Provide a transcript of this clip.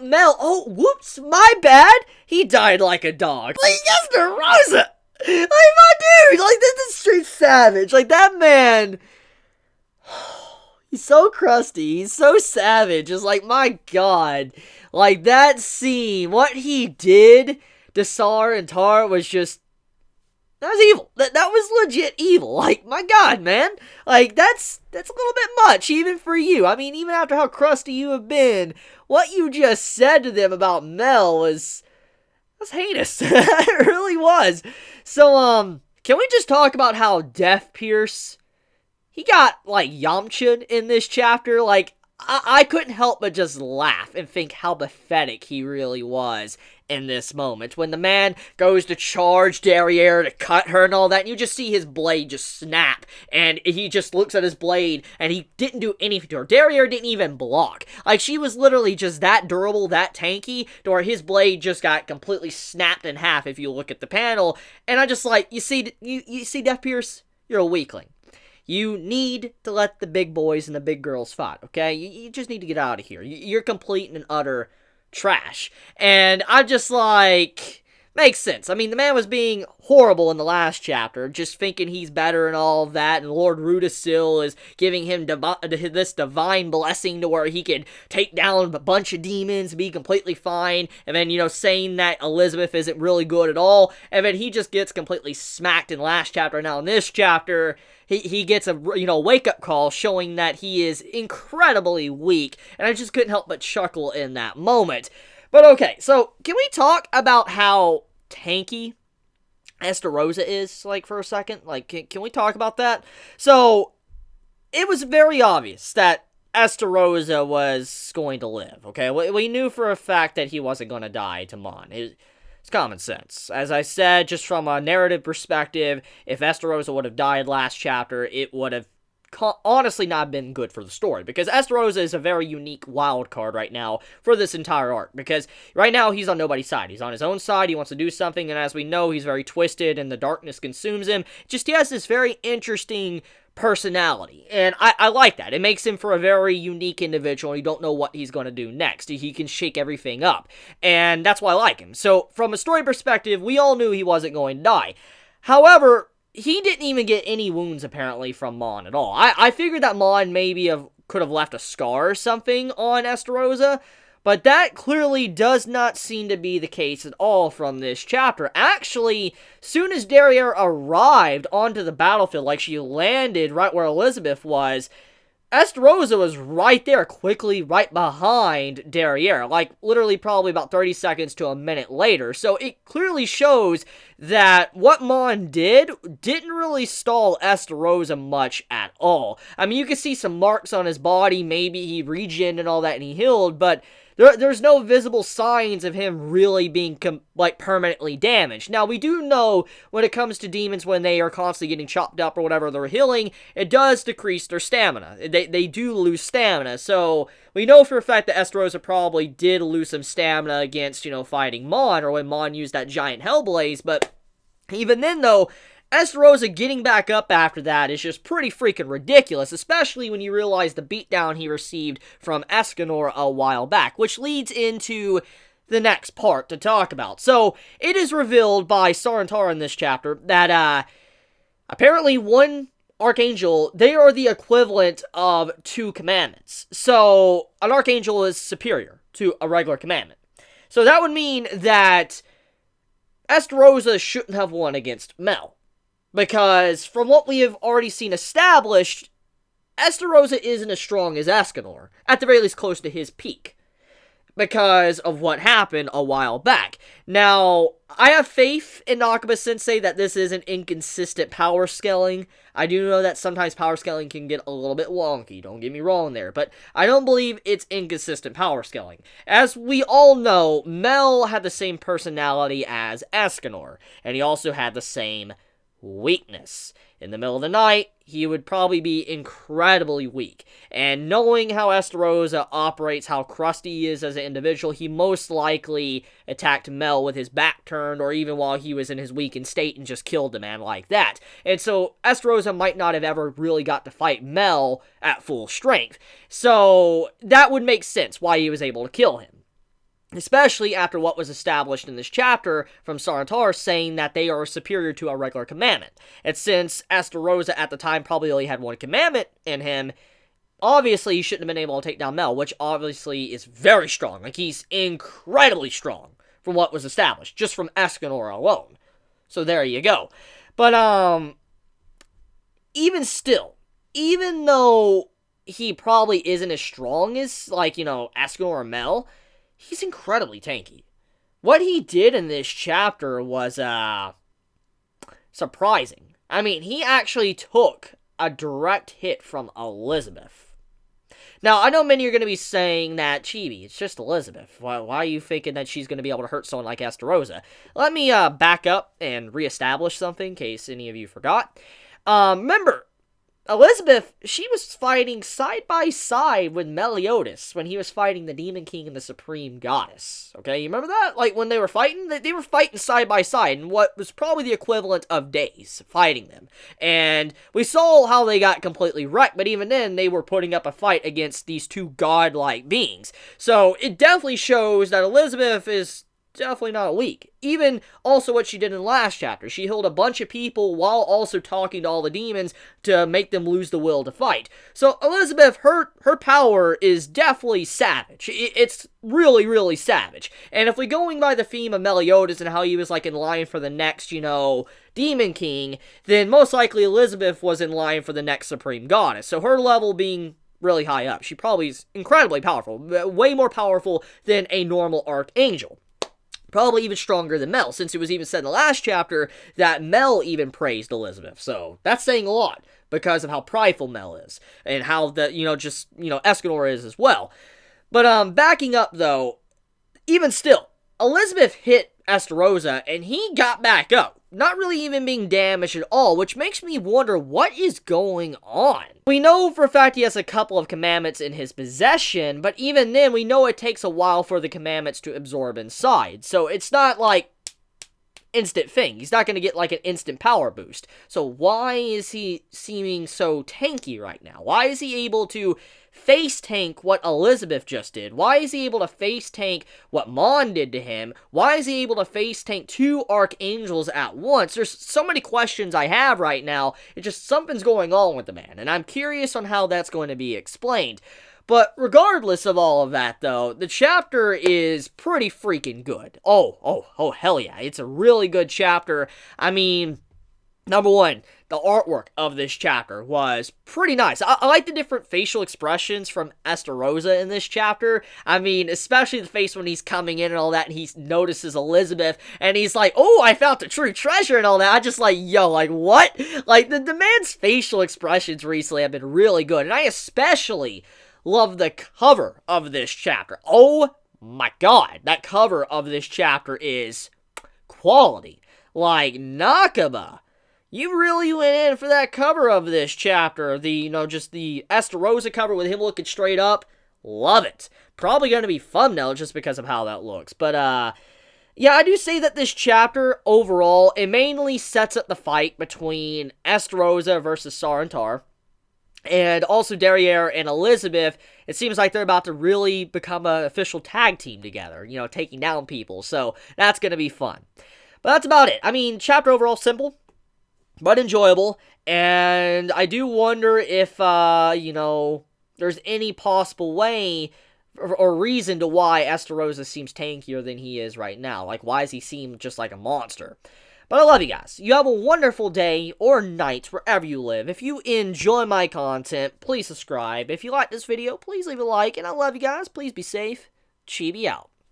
Mel, oh, whoops, my bad. He died like a dog. Like, Estarossa! Like, my dude, like, this is straight savage. Like, that man, he's so crusty, he's so savage. It's like, my god. Like, that scene, what he did to Sar and Tar was just, that was evil. That was legit evil. Like, my god, man. Like, that's a little bit much, even for you. I mean, even after how crusty you have been, what you just said to them about Mel was heinous. It really was. So, can we just talk about how Death Pierce, he got, like, Yamcha'd in this chapter? Like, I couldn't help but just laugh and think how pathetic he really was in this moment. When the man goes to charge Derriere to cut her and all that, and you just see his blade just snap, and he just looks at his blade, and he didn't do anything to her. Derriere didn't even block. Like, she was literally just that durable, that tanky, to where his blade just got completely snapped in half if you look at the panel, and I just like, you see Death Pierce? You're a weakling. You need to let the big boys and the big girls fight, okay? You just need to get out of here. You're complete and utter trash. And I'm just like, makes sense. I mean, the man was being horrible in the last chapter, just thinking he's better and all of that, and Lord Rudisil is giving him this divine blessing to where he can take down a bunch of demons, be completely fine, and then, you know, saying that Elizabeth isn't really good at all, and then he just gets completely smacked in the last chapter. Now, in this chapter, he gets a, you know, wake-up call showing that he is incredibly weak, and I just couldn't help but chuckle in that moment. But okay, so can we talk about how tanky Estarossa is, like, for a second? Like, can we talk about that? So, it was very obvious that Estarossa was going to live, okay? We knew for a fact that he wasn't going to die to Mon. It's common sense. As I said, just from a narrative perspective, if Estarossa would have died last chapter, it would have honestly not been good for the story, because Estarossa is a very unique wild card right now for this entire arc, because right now he's on nobody's side. He's on his own side, he wants to do something, and as we know, he's very twisted, and the darkness consumes him. Just, he has this very interesting personality, and I like that. It makes him for a very unique individual, and you don't know what he's going to do next. He can shake everything up, and that's why I like him. So, from a story perspective, we all knew he wasn't going to die. However, he didn't even get any wounds, apparently, from Mon at all. I figured that Mon maybe could have left a scar or something on Estarossa, but that clearly does not seem to be the case at all from this chapter. Actually, soon as Derriere arrived onto the battlefield, like she landed right where Elizabeth was, Estarossa was right there, quickly right behind Derriere, like literally probably about 30 seconds to a minute later. So it clearly shows that what Mon didn't really stall Estarossa much at all. I mean, you can see some marks on his body, maybe he regened and all that and he healed, but there's no visible signs of him really being, like, permanently damaged. Now, we do know when it comes to demons, when they are constantly getting chopped up or whatever they're healing, it does decrease their stamina. They do lose stamina, so we know for a fact that Estarossa probably did lose some stamina against, you know, fighting Mon, or when Mon used that giant Hellblaze, but even then, though, Estarossa getting back up after that is just pretty freaking ridiculous, especially when you realize the beatdown he received from Escanor a while back, which leads into the next part to talk about. So, it is revealed by Sar and Tara in this chapter that, apparently one Archangel, they are the equivalent of 2 commandments. So, an Archangel is superior to a regular commandment. So, that would mean that Estarossa shouldn't have won against Mel. Because, from what we have already seen established, Estarossa isn't as strong as Escanor. At the very least, close to his peak. Because of what happened a while back. Now, I have faith in Nakaba-sensei that this isn't inconsistent power scaling. I do know that sometimes power scaling can get a little bit wonky, don't get me wrong there. But I don't believe it's inconsistent power scaling. As we all know, Mel had the same personality as Escanor. And he also had the same weakness. In the middle of the night, he would probably be incredibly weak. And knowing how Estarossa operates, how crusty he is as an individual, he most likely attacked Mel with his back turned, or even while he was in his weakened state and just killed the man like that. And so Estarossa might not have ever really got to fight Mel at full strength. So that would make sense why he was able to kill him. Especially after what was established in this chapter from Sarnatar saying that they are superior to a regular commandment. And since Estarossa at the time probably only had one commandment in him, obviously he shouldn't have been able to take down Mel, which obviously is very strong. Like, he's incredibly strong from what was established, just from Escanor alone. So there you go. But, even still, even though he probably isn't as strong as, like, Escanor or Mel, he's incredibly tanky. What he did in this chapter was, surprising. I mean, he actually took a direct hit from Elizabeth. Now, I know many are going to be saying that, Chibi, it's just Elizabeth. Why are you thinking that she's going to be able to hurt someone like Estarossa? Let me, back up and reestablish something, in case any of you forgot. Remember, Elizabeth, she was fighting side by side with Meliodas when he was fighting the Demon King and the Supreme Goddess. Okay, you remember that? Like, when they were fighting? They were fighting side by side in what was probably the equivalent of days fighting them. And we saw how they got completely wrecked, but even then, they were putting up a fight against these two godlike beings. So, it definitely shows that Elizabeth is definitely not weak. Even also what she did in the last chapter. She healed a bunch of people while also talking to all the demons to make them lose the will to fight. So Elizabeth, her power is definitely savage. It's really, really savage. And if we're going by the theme of Meliodas and how he was like in line for the next, Demon King, then most likely Elizabeth was in line for the next Supreme Goddess. So her level being really high up. She probably is incredibly powerful. Way more powerful than a normal Archangel. Probably even stronger than Mel, since it was even said in the last chapter that Mel even praised Elizabeth. So, that's saying a lot, because of how prideful Mel is, and how Escanor is as well. But, backing up, though, even still, Elizabeth hit Estarossa, and he got back up. Not really even being damaged at all, which makes me wonder what is going on. We know for a fact he has a couple of commandments in his possession, but even then, we know it takes a while for the commandments to absorb inside. So it's not like instant thing. He's not going to get like an instant power boost. So why is he seeming so tanky right now? Why is he able to face tank what Elizabeth just did? Why is he able to face tank what Mon did to him? Why is he able to face tank two Archangels at once? There's so many questions I have right now. It's just something's going on with the man, and I'm curious on how that's going to be explained. But regardless of all of that, though, the chapter is pretty freaking good. Oh, hell yeah. It's a really good chapter. I mean, number one, the artwork of this chapter was pretty nice. I like the different facial expressions from Estarossa in this chapter. I mean, especially the face when he's coming in and all that, and he notices Elizabeth, and he's like, oh, I found the true treasure and all that. I just like, yo, like, what? Like, the man's facial expressions recently have been really good, and I especially love the cover of this chapter. Oh my god, that cover of this chapter is quality. Like, Nakaba, you really went in for that cover of this chapter. Just the Estarossa cover with him looking straight up. Love it. Probably going to be thumbnail just because of how that looks. But, yeah, I do say that this chapter, overall, it mainly sets up the fight between Estarossa versus Sarnatar. And also Derriere and Elizabeth, it seems like they're about to really become an official tag team together, taking down people. So that's going to be fun. But that's about it. I mean, chapter overall simple, but enjoyable. And I do wonder if, there's any possible way or reason to why Estarossa seems tankier than he is right now. Like, why does he seem just like a monster? But I love you guys. You have a wonderful day or night wherever you live. If you enjoy my content, please subscribe. If you like this video, please leave a like. And I love you guys. Please be safe. Chibi out.